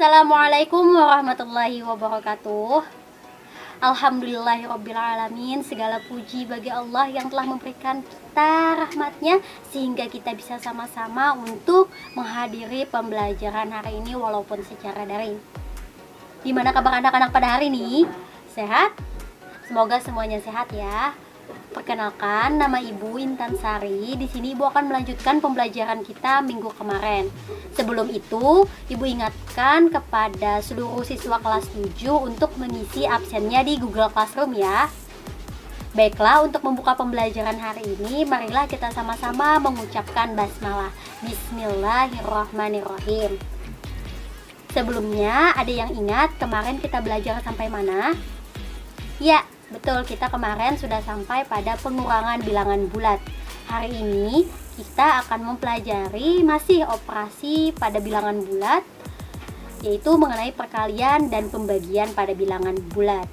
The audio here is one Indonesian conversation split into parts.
Assalamualaikum warahmatullahi wabarakatuh. Alhamdulillahirrabbilalamin. Segala puji bagi Allah yang telah memberikan kita rahmatnya sehingga kita bisa sama-sama untuk menghadiri pembelajaran hari ini walaupun secara daring. Gimana kabar anak-anak pada hari ini? Sehat? Semoga semuanya sehat ya. Perkenalkan, nama Ibu Intan Sari. Di sini Ibu akan melanjutkan pembelajaran kita minggu kemarin. Sebelum itu, Ibu ingatkan kepada seluruh siswa kelas 7 untuk mengisi absennya di Google Classroom ya. Baiklah, untuk membuka pembelajaran hari ini, marilah kita sama-sama mengucapkan basmalah. Bismillahirrahmanirrahim. Sebelumnya, ada yang ingat kemarin kita belajar sampai mana? Ya, betul, kita kemarin sudah sampai pada pengurangan bilangan bulat. Hari ini kita akan mempelajari masih operasi pada bilangan bulat, yaitu mengenai perkalian dan pembagian pada bilangan bulat.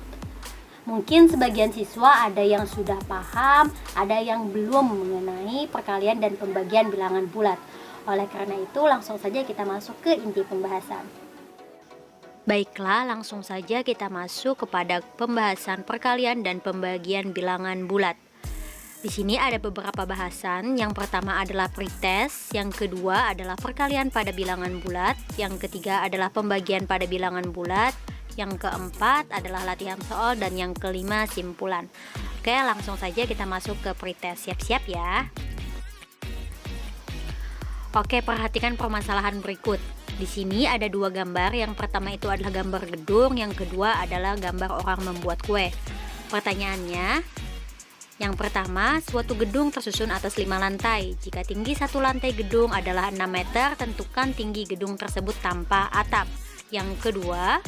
Mungkin sebagian siswa ada yang sudah paham, ada yang belum mengenai perkalian dan pembagian bilangan bulat. Oleh karena itu, langsung saja kita masuk ke inti pembahasan. Baiklah, langsung saja kita masuk kepada pembahasan perkalian dan pembagian bilangan bulat. Di sini ada beberapa bahasan. Yang pertama adalah pretest, yang kedua adalah perkalian pada bilangan bulat, yang ketiga adalah pembagian pada bilangan bulat, yang keempat adalah latihan soal, dan yang kelima simpulan. Oke, langsung saja kita masuk ke pretest. Siap-siap ya. Oke, perhatikan permasalahan berikut. Di sini ada dua gambar. Yang pertama itu adalah gambar gedung, yang kedua adalah gambar orang membuat kue. Pertanyaannya, yang pertama, suatu gedung tersusun atas 5 lantai. Jika tinggi satu lantai gedung adalah 6 meter, tentukan tinggi gedung tersebut tanpa atap. Yang kedua,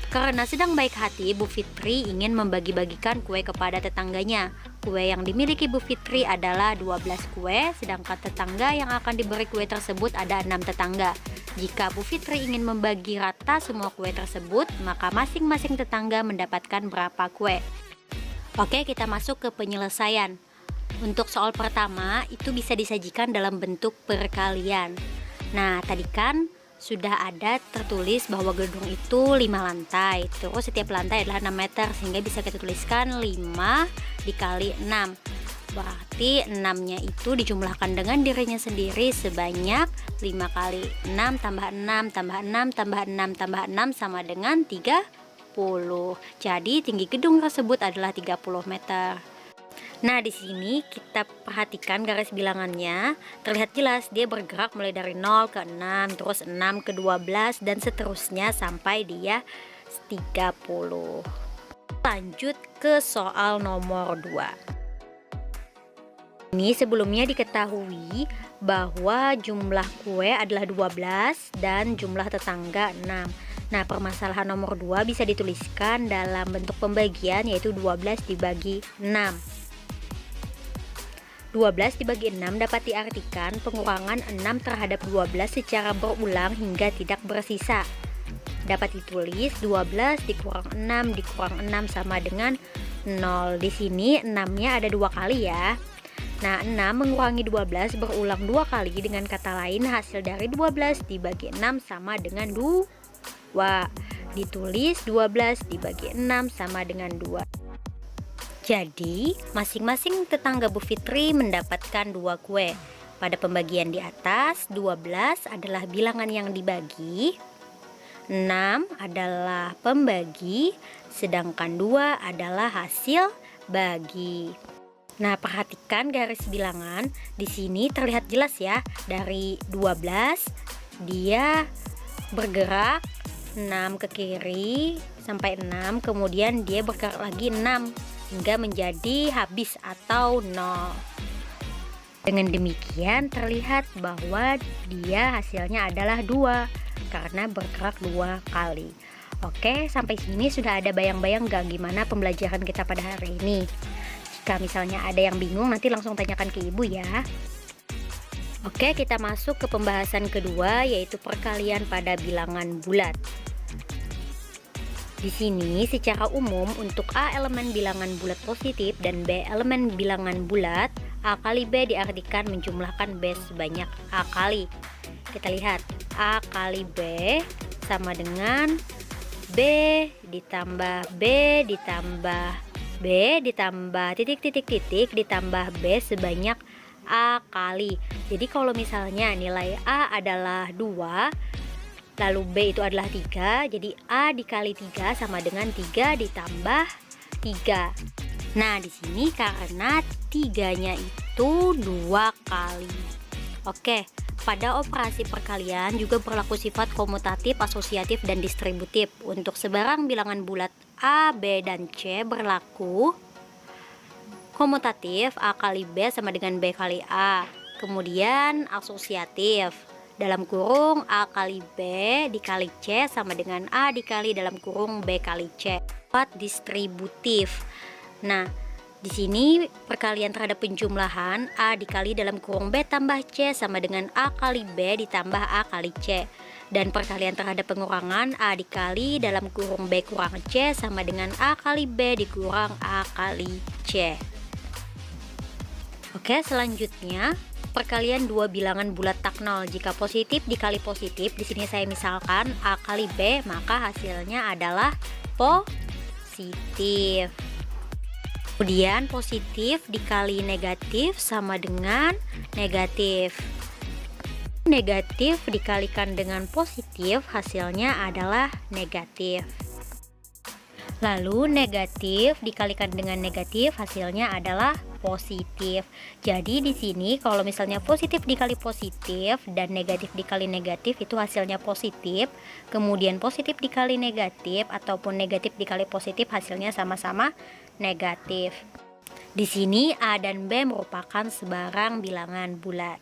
karena sedang baik hati, Bu Fitri ingin membagi-bagikan kue kepada tetangganya. Kue yang dimiliki Bu Fitri adalah 12 kue, sedangkan tetangga yang akan diberi kue tersebut ada 6 tetangga. Jika Bu Fitri ingin membagi rata semua kue tersebut, maka masing-masing tetangga mendapatkan berapa kue. Oke, kita masuk ke penyelesaian. Untuk soal pertama, itu bisa disajikan dalam bentuk perkalian. Nah, tadi kan sudah ada tertulis bahwa gedung itu 5 lantai, terus setiap lantai adalah 6 meter, sehingga bisa kita tuliskan 5 dikali 6. Berarti 6-nya itu dijumlahkan dengan dirinya sendiri sebanyak 5 kali 6 tambah 6 tambah 6 tambah 6 tambah 6 sama dengan 30. Jadi tinggi gedung tersebut adalah 30 meter. Nah, di sini kita perhatikan garis bilangannya, terlihat jelas dia bergerak mulai dari 0 ke 6, terus 6 ke 12 dan seterusnya sampai dia 30. Lanjut ke soal nomor 2. Ini sebelumnya diketahui bahwa jumlah kue adalah 12 dan jumlah tetangga 6. Nah, permasalahan nomor 2 bisa dituliskan dalam bentuk pembagian, yaitu 12 dibagi 6. 12 dibagi 6 dapat diartikan pengurangan 6 terhadap 12 secara berulang hingga tidak bersisa. Dapat ditulis 12 dikurang 6 dikurang 6 sama dengan 0. Di sini 6-nya ada 2 kali ya. Nah, 6 mengurangi 12 berulang 2 kali. Dengan kata lain, hasil dari 12 dibagi 6 sama dengan 2. Ditulis 12 dibagi 6 sama dengan 2. Jadi, masing-masing tetangga Bu Fitri mendapatkan 2 kue. Pada pembagian di atas, 12 adalah bilangan yang dibagi, 6 adalah pembagi, sedangkan 2 adalah hasil bagi. Nah, perhatikan garis bilangan. Di sini terlihat jelas ya, dari 12 dia bergerak 6 ke kiri sampai 6, kemudian dia bergerak lagi 6 hingga menjadi habis atau 0. Dengan demikian terlihat bahwa dia hasilnya adalah 2 karena bergerak 2 kali. Oke, sampai sini sudah ada bayang-bayang gak gimana pembelajaran kita pada hari ini? Jika misalnya ada yang bingung, nanti langsung tanyakan ke ibu ya. Oke, kita masuk ke pembahasan kedua, yaitu perkalian pada bilangan bulat. Di sini secara umum untuk A elemen bilangan bulat positif dan B elemen bilangan bulat, A kali B diartikan menjumlahkan B sebanyak A kali. Kita lihat A kali B sama dengan B ditambah B ditambah B ditambah titik ditambah B sebanyak A kali. Jadi kalau misalnya nilai A adalah 2, lalu B itu adalah 3, jadi A dikali 3 sama dengan 3 ditambah 3. Nah, di sini karena 3-nya itu 2 kali. Oke, pada operasi perkalian juga berlaku sifat komutatif, asosiatif, dan distributif. Untuk sebarang bilangan bulat A, B, dan C berlaku komutatif, A kali B sama dengan B kali A. Kemudian asosiatif, dalam kurung A kali B dikali C sama dengan A dikali dalam kurung B kali C. Distributif. Nah, di sini perkalian terhadap penjumlahan A dikali dalam kurung B tambah C sama dengan A kali B ditambah A kali C. Dan perkalian terhadap pengurangan A dikali dalam kurung B kurang C sama dengan A kali B dikurang A kali C. Oke, selanjutnya perkalian dua bilangan bulat tak nol. Jika positif dikali positif, di sini saya misalkan A kali B, maka hasilnya adalah positif. Kemudian positif dikali negatif sama dengan negatif. Negatif dikalikan dengan positif, hasilnya adalah negatif. Lalu negatif dikalikan dengan negatif, hasilnya adalah positif. Jadi di sini kalau misalnya positif dikali positif dan negatif dikali negatif itu hasilnya positif. Kemudian positif dikali negatif ataupun negatif dikali positif hasilnya sama-sama negatif. Di sini A dan B merupakan sebarang bilangan bulat.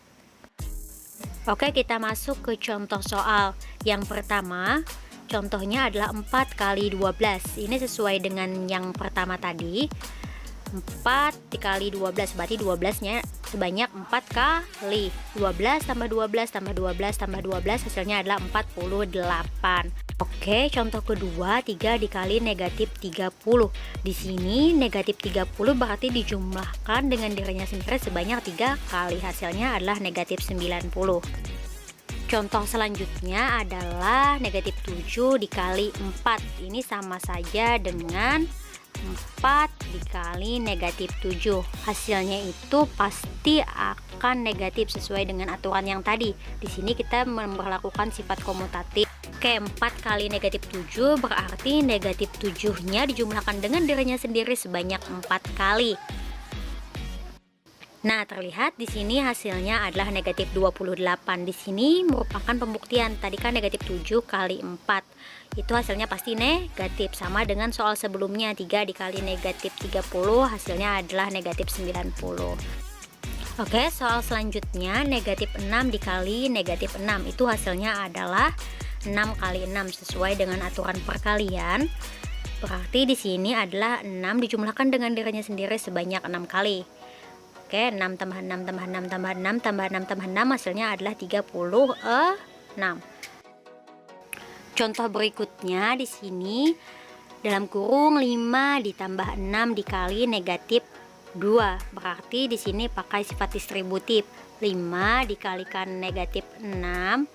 Oke, kita masuk ke contoh soal. Yang pertama, contohnya adalah 4 kali 12. Ini sesuai dengan yang pertama tadi. 4 dikali 12, berarti 12-nya sebanyak 4 kali. 12 tambah 12 tambah 12 tambah 12 hasilnya adalah 48. Oke, contoh kedua 3 dikali negatif 30. Di sini negatif 30 berarti dijumlahkan dengan dirinya sendiri sebanyak 3 kali. Hasilnya adalah negatif 90. Contoh selanjutnya adalah negatif 7 dikali 4. Ini sama saja dengan 4 dikali negatif 7. Hasilnya itu pasti akan negatif sesuai dengan aturan yang tadi. Di sini kita memperlakukan sifat komutatif. Oke, 4 kali negatif 7 berarti negatif 7-nya dijumlahkan dengan dirinya sendiri sebanyak 4 kali. Nah, terlihat di sini hasilnya adalah negatif 28. Di sini merupakan pembuktian. Tadi kan negatif 7 kali 4. Itu hasilnya pasti negatif. Sama dengan soal sebelumnya, 3 dikali negatif 30 hasilnya adalah negatif 90. Oke, soal selanjutnya negatif 6 dikali negatif 6. Itu hasilnya adalah 6 kali 6 sesuai dengan aturan perkalian. Berarti di sini adalah 6 dijumlahkan dengan dirinya sendiri sebanyak 6 kali. Oke, 6 tambah 6 tambah 6 tambah 6 tambah 6 tambah 6 hasilnya adalah 36. Contoh berikutnya di sini dalam kurung 5 ditambah 6 dikali negatif 2. Berarti di sini pakai sifat distributif. 5 dikalikan negatif 6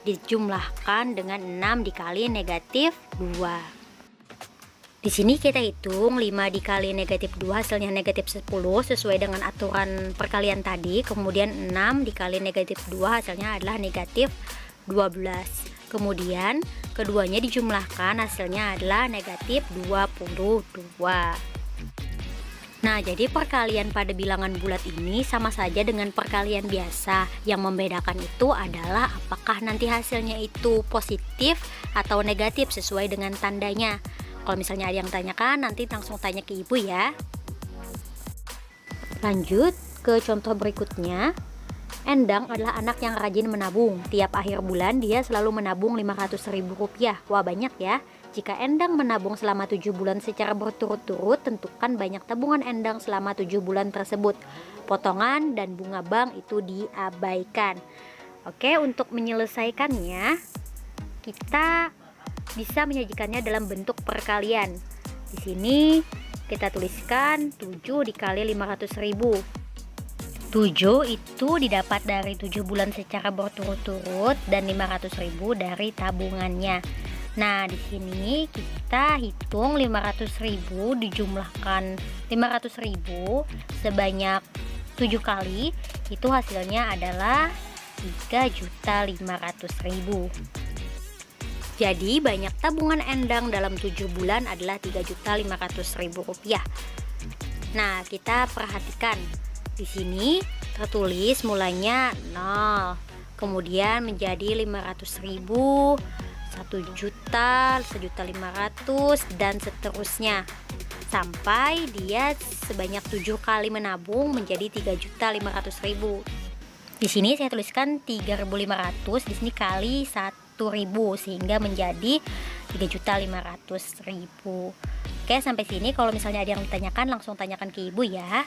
dijumlahkan dengan 6 dikali negatif 2. Di sini kita hitung 5 dikali negatif 2 hasilnya negatif 10 sesuai dengan aturan perkalian tadi. Kemudian 6 dikali negatif 2 hasilnya adalah negatif 12. Kemudian keduanya dijumlahkan hasilnya adalah negatif 22. Nah, jadi perkalian pada bilangan bulat ini sama saja dengan perkalian biasa. Yang membedakan itu adalah apakah nanti hasilnya itu positif atau negatif sesuai dengan tandanya. Kalau misalnya ada yang tanyakan, nanti langsung tanya ke ibu ya. Lanjut ke contoh berikutnya. Endang adalah anak yang rajin menabung. Tiap akhir bulan dia selalu menabung Rp500.000. Wah, banyak ya. Jika Endang menabung selama 7 bulan secara berturut-turut, tentukan banyak tabungan Endang selama 7 bulan tersebut. Potongan dan bunga bank itu diabaikan. Oke, untuk menyelesaikannya, kita bisa menyajikannya dalam bentuk perkalian. Di sini kita tuliskan 7 dikali 500.000. 7 itu didapat dari 7 bulan secara berturut-turut dan 500.000 dari tabungannya. Nah, di sini kita hitung 500.000 dijumlahkan 500.000 sebanyak 7 kali, itu hasilnya adalah 3.500.000. Jadi banyak tabungan Endang dalam 7 bulan adalah 3.500.000 rupiah. Nah, kita perhatikan di sini tertulis mulanya 0, kemudian menjadi 500.000, 1 juta, 1.500.000 dan seterusnya sampai dia sebanyak 7 kali menabung menjadi 3.500.000. Di sini saya tuliskan 3.500, di sini kali 1.000 sehingga menjadi 3.500.000. Oke, sampai sini kalau misalnya ada yang ditanyakan langsung tanyakan ke Ibu ya.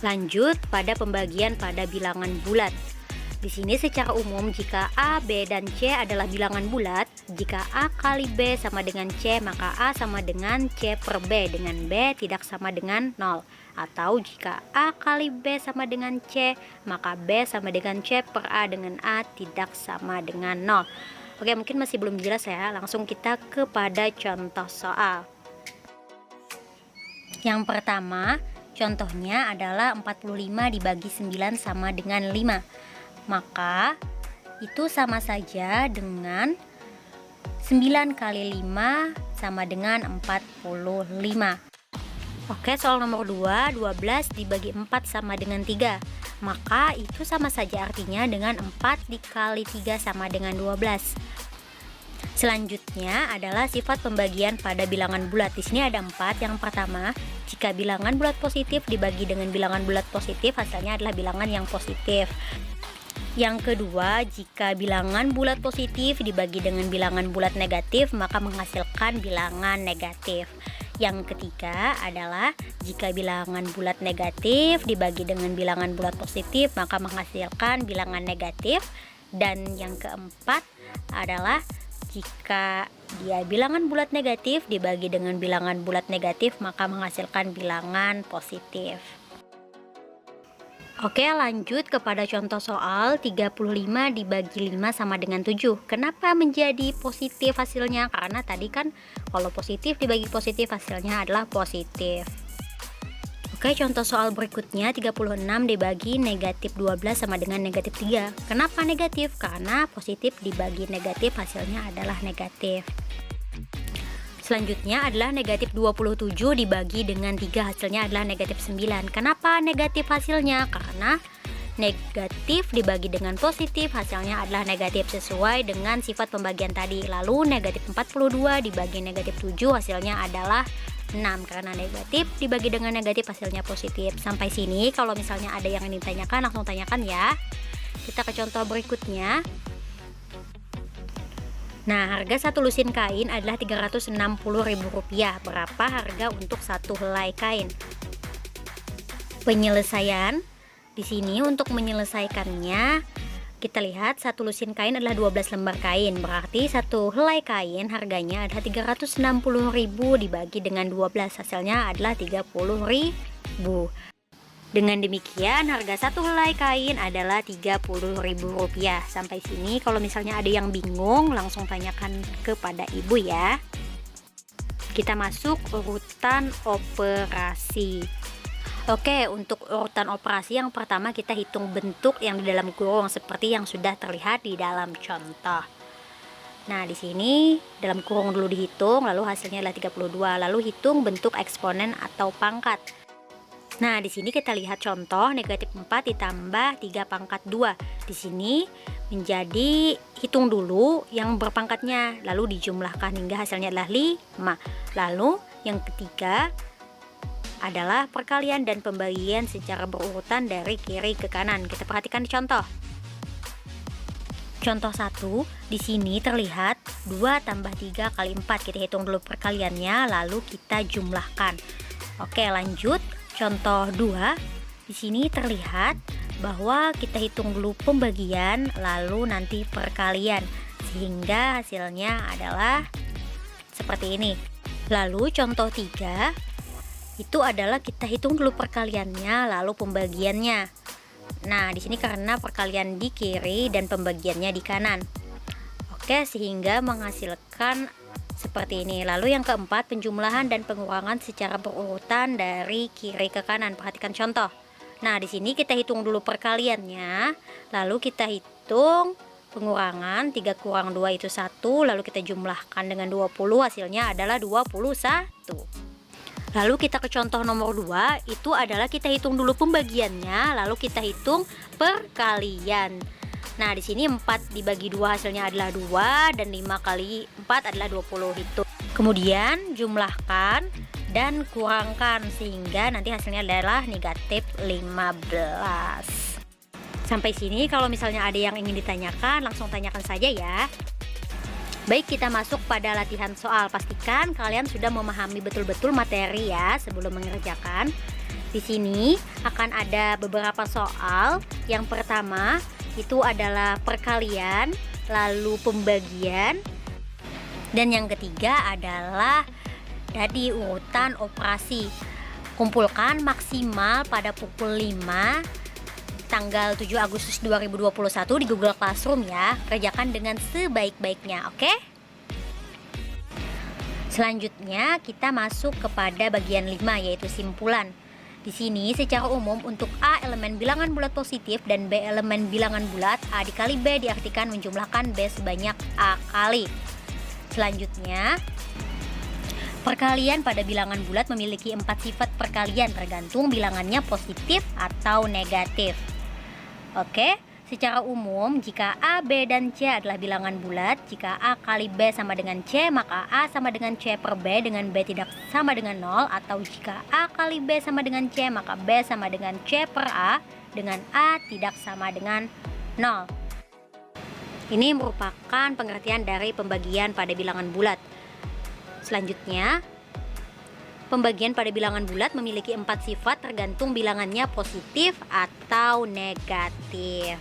Lanjut pada pembagian pada bilangan bulat. Di sini secara umum jika A, B, dan C adalah bilangan bulat, jika A kali B sama dengan C, maka A sama dengan C per B, dengan B tidak sama dengan 0. Atau jika A kali B sama dengan C, maka B sama dengan C per A, dengan A tidak sama dengan 0. Oke, mungkin masih belum jelas ya, langsung kita kepada contoh soal. Yang pertama, contohnya adalah 45 dibagi 9 sama dengan 5. Maka itu sama saja dengan 9 kali 5 sama dengan 45. Oke, soal nomor 2, 12 dibagi 4 sama dengan 3. Maka itu sama saja artinya dengan 4 dikali 3 sama dengan 12. Selanjutnya adalah sifat pembagian pada bilangan bulat. Di sini ada 4. Yang pertama, jika bilangan bulat positif dibagi dengan bilangan bulat positif, hasilnya adalah bilangan yang positif. Yang kedua, jika bilangan bulat positif dibagi dengan bilangan bulat negatif, maka menghasilkan bilangan negatif. Yang ketiga adalah jika bilangan bulat negatif dibagi dengan bilangan bulat positif, maka menghasilkan bilangan negatif. Dan yang keempat adalah jika dia bilangan bulat negatif dibagi dengan bilangan bulat negatif, maka menghasilkan bilangan positif. Oke, lanjut kepada contoh soal 35 dibagi 5 sama dengan 7. Kenapa menjadi positif hasilnya? Karena tadi kan kalau positif dibagi positif hasilnya adalah positif. Oke, contoh soal berikutnya 36 dibagi negatif 12 sama dengan negatif 3. Kenapa negatif? Karena positif dibagi negatif hasilnya adalah negatif. Selanjutnya adalah negatif 27 dibagi dengan 3, hasilnya adalah negatif 9. Kenapa negatif hasilnya? Karena negatif dibagi dengan positif, hasilnya adalah negatif sesuai dengan sifat pembagian tadi. Lalu negatif 42 dibagi negatif 7, hasilnya adalah 6. Karena negatif dibagi dengan negatif, hasilnya positif. Sampai sini kalau misalnya ada yang ingin ditanyakan, langsung tanyakan ya. Kita ke contoh berikutnya. Nah, harga satu lusin kain adalah Rp360.000. Berapa harga untuk satu helai kain? Penyelesaian. Di sini untuk menyelesaikannya, kita lihat satu lusin kain adalah 12 lembar kain. Berarti satu helai kain harganya adalah Rp360.000 dibagi dengan 12. Hasilnya adalah Rp30.000. Dengan demikian harga satu helai kain adalah Rp30.000. Sampai sini kalau misalnya ada yang bingung langsung tanyakan kepada Ibu ya. Kita masuk urutan operasi. Oke, untuk urutan operasi yang pertama kita hitung bentuk yang di dalam kurung seperti yang sudah terlihat di dalam contoh. Nah, di sini dalam kurung dulu dihitung, lalu hasilnya adalah 32. Lalu hitung bentuk eksponen atau pangkat. Nah, di sini kita lihat contoh negatif 4 ditambah 3 pangkat 2. Di sini menjadi hitung dulu yang berpangkatnya, lalu dijumlahkan hingga hasilnya adalah 5. Lalu yang ketiga adalah perkalian dan pembagian secara berurutan dari kiri ke kanan. Kita perhatikan di contoh. Contoh 1, di sini terlihat 2 tambah 3 kali 4. Kita hitung dulu perkaliannya, lalu kita jumlahkan. Oke, lanjut. Contoh 2, di sini terlihat bahwa kita hitung dulu pembagian lalu nanti perkalian sehingga hasilnya adalah seperti ini. Lalu contoh 3, itu adalah kita hitung dulu perkaliannya lalu pembagiannya. Nah, di sini karena perkalian di kiri dan pembagiannya di kanan. Oke, sehingga menghasilkan seperti ini. Lalu yang keempat, penjumlahan dan pengurangan secara berurutan dari kiri ke kanan. Perhatikan contoh. Nah, di sini kita hitung dulu perkaliannya, lalu kita hitung pengurangan. 3 kurang 2 itu 1, lalu kita jumlahkan dengan 20, hasilnya adalah 21. Lalu kita ke contoh nomor 2, itu adalah kita hitung dulu pembagiannya, lalu kita hitung perkalian. Nah, di sini 4 dibagi 2 hasilnya adalah 2, dan 5 kali 4 adalah 20 itu. Kemudian jumlahkan dan kurangkan sehingga nanti hasilnya adalah negatif 15. Sampai sini kalau misalnya ada yang ingin ditanyakan, langsung tanyakan saja ya. Baik, kita masuk pada latihan soal. Pastikan kalian sudah memahami betul-betul materi ya sebelum mengerjakan. Di sini akan ada beberapa soal. Yang pertama itu adalah perkalian, lalu pembagian, dan yang ketiga adalah tadi urutan operasi. Kumpulkan maksimal pada pukul 5 tanggal 7 Agustus 2021 di Google Classroom ya. Kerjakan dengan sebaik-baiknya, oke? Selanjutnya kita masuk kepada bagian 5 yaitu simpulan. Di sini secara umum untuk A elemen bilangan bulat positif dan B elemen bilangan bulat, A dikali B diartikan menjumlahkan B sebanyak A kali. Selanjutnya, perkalian pada bilangan bulat memiliki 4 sifat perkalian tergantung bilangannya positif atau negatif. Oke, secara umum jika A, B, dan C adalah bilangan bulat, jika A kali B sama dengan C, maka A sama dengan C per B dengan B tidak sama dengan 0, atau jika A kali B sama dengan C, maka B sama dengan C per A dengan A tidak sama dengan 0. Ini merupakan pengertian dari pembagian pada bilangan bulat. Selanjutnya, pembagian pada bilangan bulat memiliki 4 sifat tergantung bilangannya positif atau negatif.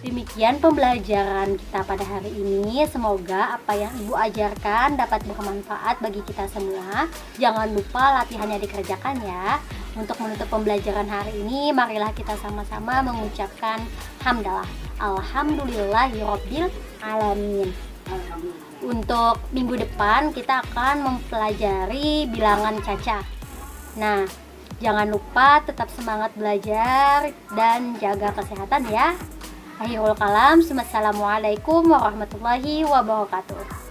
Demikian pembelajaran kita pada hari ini. Semoga apa yang Ibu ajarkan dapat bermanfaat bagi kita semua. Jangan lupa latihannya dikerjakan ya. Untuk menutup pembelajaran hari ini, marilah kita sama-sama mengucapkan hamdalah. Alhamdulillahirabbil alamin. Untuk minggu depan kita akan mempelajari bilangan caca. Nah, jangan lupa tetap semangat belajar dan jaga kesehatan ya. Akhirul kalam, assalamualaikum warahmatullahi wabarakatuh.